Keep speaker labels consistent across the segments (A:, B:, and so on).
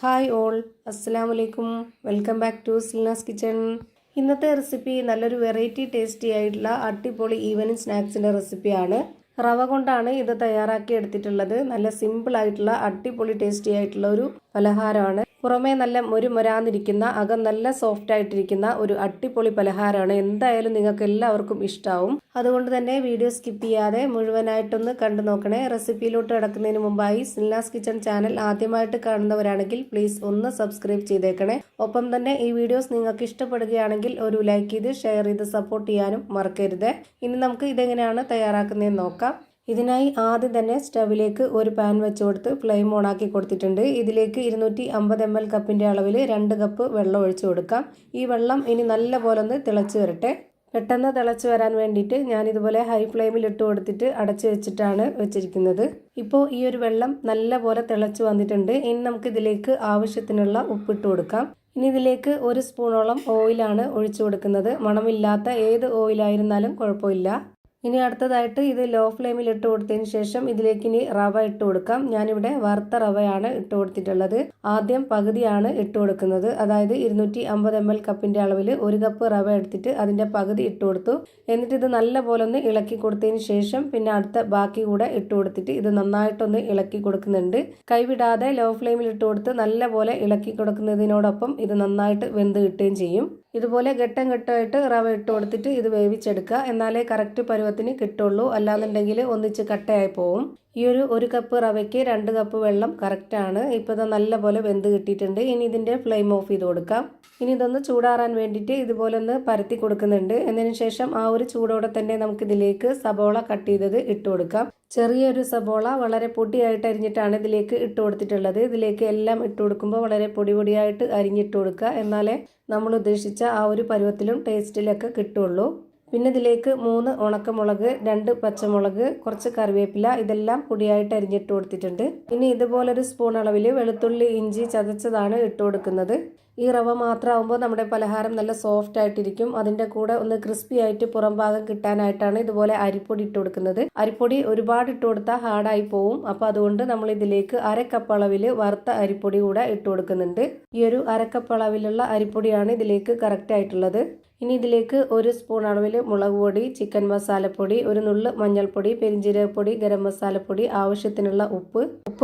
A: Hi all, അസ്സലാമലൈക്കും. Welcome back to Silnas kitchen. ഇന്നത്തെ recipe നല്ലൊരു വെറൈറ്റി ടേസ്റ്റി ആയിട്ടുള്ള അടിപൊളി ഈവനിങ് സ്നാക്സിൻ്റെ റെസിപ്പിയാണ്. റവ കൊണ്ടാണ് ഇത് തയ്യാറാക്കി എടുത്തിട്ടുള്ളത്. നല്ല സിമ്പിൾ ആയിട്ടുള്ള അടിപൊളി ടേസ്റ്റി ആയിട്ടുള്ള ഒരു പലഹാരമാണ്. പുറമേ നല്ല മൊരുമൊരാന്നിരിക്കുന്ന, അകം നല്ല സോഫ്റ്റ് ആയിട്ടിരിക്കുന്ന ഒരു അടിപൊളി പലഹാരമാണ്. എന്തായാലും നിങ്ങൾക്ക് എല്ലാവർക്കും ഇഷ്ടാവും. അതുകൊണ്ട് തന്നെ വീഡിയോ സ്കിപ്പ് ചെയ്യാതെ മുഴുവനായിട്ടൊന്ന് കണ്ടു നോക്കണേ. റെസിപ്പിയിലോട്ട് കിടക്കുന്നതിന് മുമ്പായി സിൽനാസ് കിച്ചൺ ചാനൽ ആദ്യമായിട്ട് കാണുന്നവരാണെങ്കിൽ പ്ലീസ് ഒന്ന് സബ്സ്ക്രൈബ് ചെയ്തേക്കണേ. ഒപ്പം തന്നെ ഈ വീഡിയോസ് നിങ്ങൾക്ക് ഇഷ്ടപ്പെടുകയാണെങ്കിൽ ഒരു ലൈക്ക് ചെയ്ത് ഷെയർ ചെയ്ത് സപ്പോർട്ട് ചെയ്യാനും മറക്കരുത്. ഇനി നമുക്ക് ഇതെങ്ങനെയാണ് തയ്യാറാക്കുന്നതെന്ന് നോക്കാം. ഇതിനായി ആദ്യം തന്നെ സ്റ്റവിലേക്ക് ഒരു പാൻ വെച്ച് കൊടുത്ത് ഫ്ലെയിം ഓൺ ആക്കി കൊടുത്തിട്ടുണ്ട്. ഇതിലേക്ക് 250 ml കപ്പിൻ്റെ അളവിൽ 2 കപ്പ് വെള്ളം ഒഴിച്ചു കൊടുക്കാം. ഈ വെള്ളം ഇനി നല്ല പോലെ ഒന്ന് തിളച്ച് വരട്ടെ. പെട്ടെന്ന് തിളച്ച് വരാൻ വേണ്ടിയിട്ട് ഞാനിതുപോലെ ഹൈ ഫ്ലെയിമിൽ ഇട്ട് കൊടുത്തിട്ട് അടച്ചു വെച്ചിട്ടാണ് വെച്ചിരിക്കുന്നത്. ഇപ്പോൾ ഈ ഒരു വെള്ളം നല്ല പോലെ തിളച്ച് വന്നിട്ടുണ്ട്. ഇനി നമുക്ക് ഇതിലേക്ക് ആവശ്യത്തിനുള്ള ഉപ്പിട്ട് കൊടുക്കാം. ഇനി ഇതിലേക്ക് 1 സ്പൂണോളം ഓയിലാണ് ഒഴിച്ചു കൊടുക്കുന്നത്. മണമില്ലാത്ത ഏത് ഓയിലായിരുന്നാലും കുഴപ്പമില്ല. ഇനി അടുത്തതായിട്ട് ഇത് ലോ ഫ്ലെയിമിൽ ഇട്ട് കൊടുത്തതിന് ശേഷം ഇതിലേക്ക് ഇനി റവ ഇട്ട് കൊടുക്കാം. ഞാനിവിടെ വറുത്ത റവയാണ് ഇട്ട് കൊടുത്തിട്ടുള്ളത്. ആദ്യം പകുതിയാണ് ഇട്ട് കൊടുക്കുന്നത്. അതായത് 250 ml കപ്പിൻ്റെ അളവിൽ 1 കപ്പ് റവ എടുത്തിട്ട് അതിൻ്റെ പകുതി ഇട്ട് കൊടുത്തു. എന്നിട്ട് ഇത് നല്ല പോലെ ഒന്ന് ഇളക്കി കൊടുത്തതിന് ശേഷം പിന്നെ അടുത്ത ബാക്കി കൂടെ ഇട്ട് കൊടുത്തിട്ട് ഇത് നന്നായിട്ടൊന്ന് ഇളക്കി കൊടുക്കുന്നുണ്ട്. കൈവിടാതെ ലോ ഫ്ലെയിമിൽ ഇട്ട് കൊടുത്ത് നല്ല പോലെ ഇളക്കി കൊടുക്കുന്നതിനോടൊപ്പം ഇത് നന്നായിട്ട് വെന്ത് കിട്ടുകയും ചെയ്യും. ഇതുപോലെ ഘട്ടം ഘട്ടമായിട്ട് റവ ഇട്ട് കൊടുത്തിട്ട് ഇത് വേവിച്ചെടുക്കുക. എന്നാലേ കറക്റ്റ് പരുവത്തിന് കിട്ടുള്ളൂ. അല്ലാന്നുണ്ടെങ്കിൽ ഒന്നിച്ച് കട്ടയായി പോവും. ഈ ഒരു കപ്പ് റവയ്ക്ക് 2 കപ്പ് വെള്ളം കറക്റ്റാണ്. ഇപ്പോൾ ഇത് നല്ലപോലെ വെന്ത് കിട്ടിയിട്ടുണ്ട്. ഇനി ഇതിൻ്റെ ഫ്ലെയിം ഓഫ് ചെയ്ത് കൊടുക്കാം. ഇനി ഇതൊന്ന് ചൂടാറാൻ വേണ്ടിയിട്ട് ഇതുപോലെ ഒന്ന് പരത്തി കൊടുക്കുന്നുണ്ട്. എന്നതിന് ശേഷം ആ ഒരു ചൂടോടെ തന്നെ നമുക്കിതിലേക്ക് സബോള കട്ട് ചെയ്തത് ഇട്ട് കൊടുക്കാം. ചെറിയൊരു സബോള വളരെ പൊടിയായിട്ട് അരിഞ്ഞിട്ടാണ് ഇതിലേക്ക് ഇട്ട് കൊടുത്തിട്ടുള്ളത്. ഇതിലേക്ക് എല്ലാം ഇട്ട് കൊടുക്കുമ്പോൾ വളരെ പൊടിയായിട്ട് അരിഞ്ഞിട്ട് കൊടുക്കുക. എന്നാലേ നമ്മൾ ഉദ്ദേശിച്ച ആ ഒരു പരുവത്തിലും ടേസ്റ്റിലൊക്കെ കിട്ടുള്ളൂ. പിന്നെ ഇതിലേക്ക് 3 ഉണക്കമുളക്, 2 പച്ചമുളക്, കുറച്ച് കറിവേപ്പില, ഇതെല്ലാം പൊടിയായിട്ട് അരിഞ്ഞിട്ട് കൊടുത്തിട്ടുണ്ട്. ഇനി ഇതുപോലൊരു സ്പൂൺ അളവിൽ വെളുത്തുള്ളി ഇഞ്ചി ചതച്ചതാണ് ഇട്ട് കൊടുക്കുന്നത്. ഈ റവ മാത്രമാകുമ്പോൾ നമ്മുടെ പലഹാരം നല്ല സോഫ്റ്റ് ആയിട്ടിരിക്കും. അതിൻ്റെ കൂടെ ഒന്ന് ക്രിസ്പി ആയിട്ട് പുറം ഭാഗം കിട്ടാനായിട്ടാണ് ഇതുപോലെ അരിപ്പൊടി ഇട്ട് കൊടുക്കുന്നത്. അരിപ്പൊടി ഒരുപാട് ഇട്ട് കൊടുത്താൽ ഹാർഡായി പോവും. അപ്പോൾ അതുകൊണ്ട് നമ്മൾ ഇതിലേക്ക് 1/2 കപ്പ് അളവിൽ വറുത്ത അരിപ്പൊടി കൂടെ ഇട്ട് കൊടുക്കുന്നുണ്ട്. ഈ ഒരു 1/2 കപ്പ് അളവിലുള്ള അരിപ്പൊടിയാണ് ഇതിലേക്ക് കറക്റ്റ് ആയിട്ടുള്ളത്. ഇനി ഇതിലേക്ക് 1 സ്പൂൺ അളവിൽ മുളക് പൊടി, ചിക്കൻ മസാലപ്പൊടി, ഒരു നുള്ള് മഞ്ഞൾപ്പൊടി, പെരിഞ്ജീരകപ്പൊടി, ഗരം മസാലപ്പൊടി, ആവശ്യത്തിനുള്ള ഉപ്പ്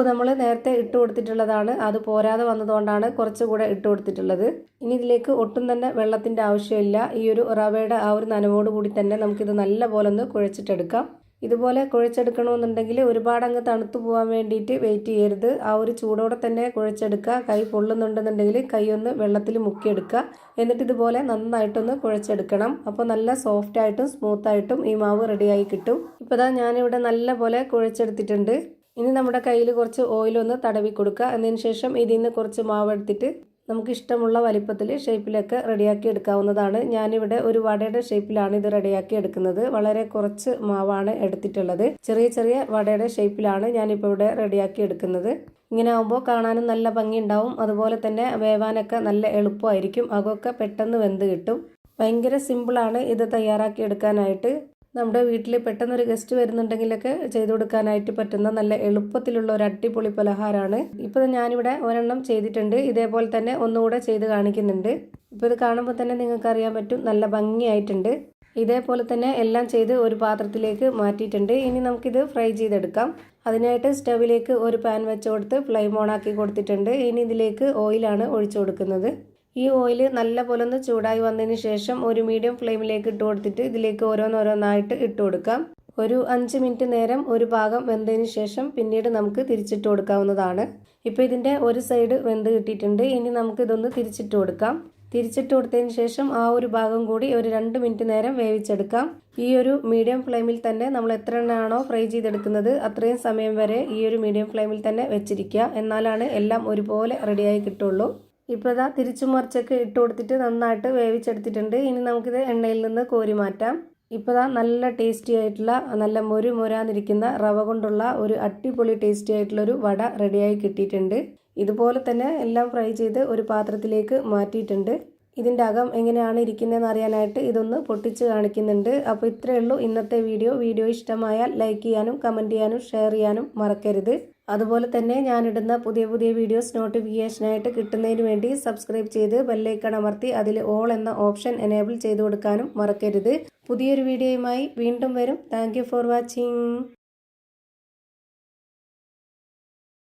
A: നമ്മൾ നേരത്തെ ഇട്ട് കൊടുത്തിട്ടുള്ളതാണ്. അത് പോരാതെ വന്നതുകൊണ്ടാണ് കുറച്ചുകൂടെ ഇട്ട് കൊടുത്തിട്ടുള്ളത്. ഇനി ഇതിലേക്ക് ഒട്ടും തന്നെ വെള്ളത്തിൻ്റെ ആവശ്യമില്ല. ഈ ഒരു റവയുടെ ആ ഒരു നനവോട് കൂടി തന്നെ നമുക്കിത് നല്ല പോലെ ഒന്ന് കുഴച്ചിട്ടെടുക്കാം. ഇതുപോലെ കുഴച്ചെടുക്കണമെന്നുണ്ടെങ്കിൽ ഒരുപാട് അങ്ങ് തണുത്തു പോകാൻ വേണ്ടിയിട്ട് വെയിറ്റ് ചെയ്യരുത്. ആ ഒരു ചൂടോടെ തന്നെ കുഴച്ചെടുക്കുക. കൈ പൊള്ളുന്നുണ്ടെന്നുണ്ടെങ്കിൽ കൈ ഒന്ന് വെള്ളത്തിൽ മുക്കിയെടുക്കുക. എന്നിട്ട് ഇതുപോലെ നന്നായിട്ടൊന്ന് കുഴച്ചെടുക്കണം. അപ്പോൾ നല്ല സോഫ്റ്റായിട്ടും സ്മൂത്തായിട്ടും ഈ മാവ് റെഡിയായി കിട്ടും. ഇപ്പോൾ ഇതാ ഞാനിവിടെ നല്ല പോലെ കുഴച്ചെടുത്തിട്ടുണ്ട്. ഇനി നമ്മുടെ കയ്യിൽ കുറച്ച് ഓയിലൊന്ന് തടവി കൊടുക്കുക. എന്നതിന് ശേഷം ഇതിൽ നിന്ന് കുറച്ച് മാവ് എടുത്തിട്ട് നമുക്ക് ഇഷ്ടമുള്ള വലിപ്പത്തിൽ ഷേപ്പിലൊക്കെ റെഡിയാക്കി എടുക്കാവുന്നതാണ്. ഞാനിവിടെ ഒരു വടയുടെ ഷേപ്പിലാണ് ഇത് റെഡിയാക്കി എടുക്കുന്നത്. വളരെ കുറച്ച് മാവാണ് എടുത്തിട്ടുള്ളത്. ചെറിയ വടയുടെ ഷേപ്പിലാണ് ഞാനിപ്പോൾ ഇവിടെ റെഡിയാക്കി എടുക്കുന്നത്. ഇങ്ങനെ ആകുമ്പോൾ കാണാനും നല്ല ഭംഗി ഉണ്ടാവും. അതുപോലെ തന്നെ വേവാനൊക്കെ നല്ല എളുപ്പമായിരിക്കും. അതൊക്കെ പെട്ടെന്ന് വെന്ത് കിട്ടും. ഭയങ്കര സിമ്പിളാണ് ഇത് തയ്യാറാക്കി എടുക്കാനായിട്ട്. നമ്മുടെ വീട്ടിൽ പെട്ടെന്നൊരു ഗസ്റ്റ് വരുന്നുണ്ടെങ്കിലൊക്കെ ചെയ്തു കൊടുക്കാനായിട്ട് പറ്റുന്ന നല്ല എളുപ്പത്തിലുള്ള ഒരു അടിപൊളി പലഹാരമാണ്. ഇപ്പോൾ ഞാനിവിടെ ഒരെണ്ണം ചെയ്തിട്ടുണ്ട്. ഇതേപോലെ തന്നെ ഒന്നുകൂടെ ചെയ്ത് കാണിക്കുന്നുണ്ട്. ഇപ്പോൾ ഇത് കാണുമ്പോൾ തന്നെ നിങ്ങൾക്ക് അറിയാൻ പറ്റും നല്ല ഭംഗിയായിട്ടുണ്ട്. ഇതേപോലെ തന്നെ എല്ലാം ചെയ്ത് ഒരു പാത്രത്തിലേക്ക് മാറ്റിയിട്ടുണ്ട്. ഇനി നമുക്കിത് ഫ്രൈ ചെയ്തെടുക്കാം. അതിനായിട്ട് സ്റ്റവിലേക്ക് ഒരു പാൻ വെച്ച് കൊടുത്ത് ഫ്ലെയിം ഓൺ ആക്കി കൊടുത്തിട്ടുണ്ട്. ഇനി ഇതിലേക്ക് ഓയിലാണ് ഒഴിച്ചു കൊടുക്കുന്നത്. ഈ ഓയിൽ നല്ല പോലെ ഒന്ന് ചൂടായി വന്നതിന് ശേഷം ഒരു മീഡിയം ഫ്ലെയിമിലേക്ക് ഇട്ട് കൊടുത്തിട്ട് ഇതിലേക്ക് ഓരോന്നോരോന്നായിട്ട് ഇട്ട് കൊടുക്കാം. ഒരു 5 മിനിറ്റ് നേരം ഒരു ഭാഗം വെന്തതിന് ശേഷം പിന്നീട് നമുക്ക് തിരിച്ചിട്ട് കൊടുക്കാവുന്നതാണ്. ഇപ്പോൾ ഇതിൻ്റെ ഒരു സൈഡ് വെന്ത് കിട്ടിയിട്ടുണ്ട്. ഇനി നമുക്ക് ഇതൊന്ന് തിരിച്ചിട്ട് കൊടുക്കാം. തിരിച്ചിട്ട് കൊടുത്തതിന് ശേഷം ആ ഒരു ഭാഗം കൂടി ഒരു 2 മിനിറ്റ് നേരം വേവിച്ചെടുക്കാം. ഈ ഒരു മീഡിയം ഫ്ലെയിമിൽ തന്നെ നമ്മൾ എത്ര എണ്ണയാണോ ഫ്രൈ ചെയ്തെടുക്കുന്നത് അത്രയും സമയം വരെ ഈ ഒരു മീഡിയം ഫ്ലെയിമിൽ തന്നെ വെച്ചിരിക്കുക. എന്നാലാണ് എല്ലാം ഒരുപോലെ റെഡിയായി കിട്ടുള്ളൂ. ഇപ്പോൾ ഇതാ തിരിച്ചു മറിച്ചൊക്കെ ഇട്ട് കൊടുത്തിട്ട് നന്നായിട്ട് വേവിച്ചെടുത്തിട്ടുണ്ട്. ഇനി നമുക്കിത് എണ്ണയിൽ നിന്ന് കോരി മാറ്റാം. ഇപ്പോൾ ഇതാ നല്ല ടേസ്റ്റി ആയിട്ടുള്ള നല്ല മൊരാന്നിരിക്കുന്ന റവ കൊണ്ടുള്ള ഒരു അടിപൊളി ടേസ്റ്റി ആയിട്ടുള്ളൊരു വട റെഡിയായി കിട്ടിയിട്ടുണ്ട്. ഇതുപോലെ തന്നെ എല്ലാം ഫ്രൈ ചെയ്ത് ഒരു പാത്രത്തിലേക്ക് മാറ്റിയിട്ടുണ്ട്. ഇതിൻ്റെ അകം എങ്ങനെയാണ് ഇരിക്കുന്നതെന്ന് അറിയാനായിട്ട് ഇതൊന്ന് പൊട്ടിച്ച് കാണിക്കുന്നുണ്ട്. അപ്പോൾ ഇത്രയേ ഉള്ളൂ ഇന്നത്തെ വീഡിയോ. വീഡിയോ ഇഷ്ടമായാൽ ലൈക്ക് ചെയ്യാനും കമൻറ്റ് ചെയ്യാനും ഷെയർ ചെയ്യാനും മറക്കരുത്. അതുപോലെ തന്നെ ഞാനിടുന്ന പുതിയ പുതിയ വീഡിയോസ് നോട്ടിഫിക്കേഷനായിട്ട് കിട്ടുന്നതിന് വേണ്ടി സബ്സ്ക്രൈബ് ചെയ്ത് ബെല്ലൈക്കൺ അമർത്തി അതിൽ ഓൾ എന്ന ഓപ്ഷൻ എനേബിൾ ചെയ്ത് കൊടുക്കാനും മറക്കരുത്. പുതിയൊരു വീഡിയോയുമായി വീണ്ടും വരും. Thank you for watching.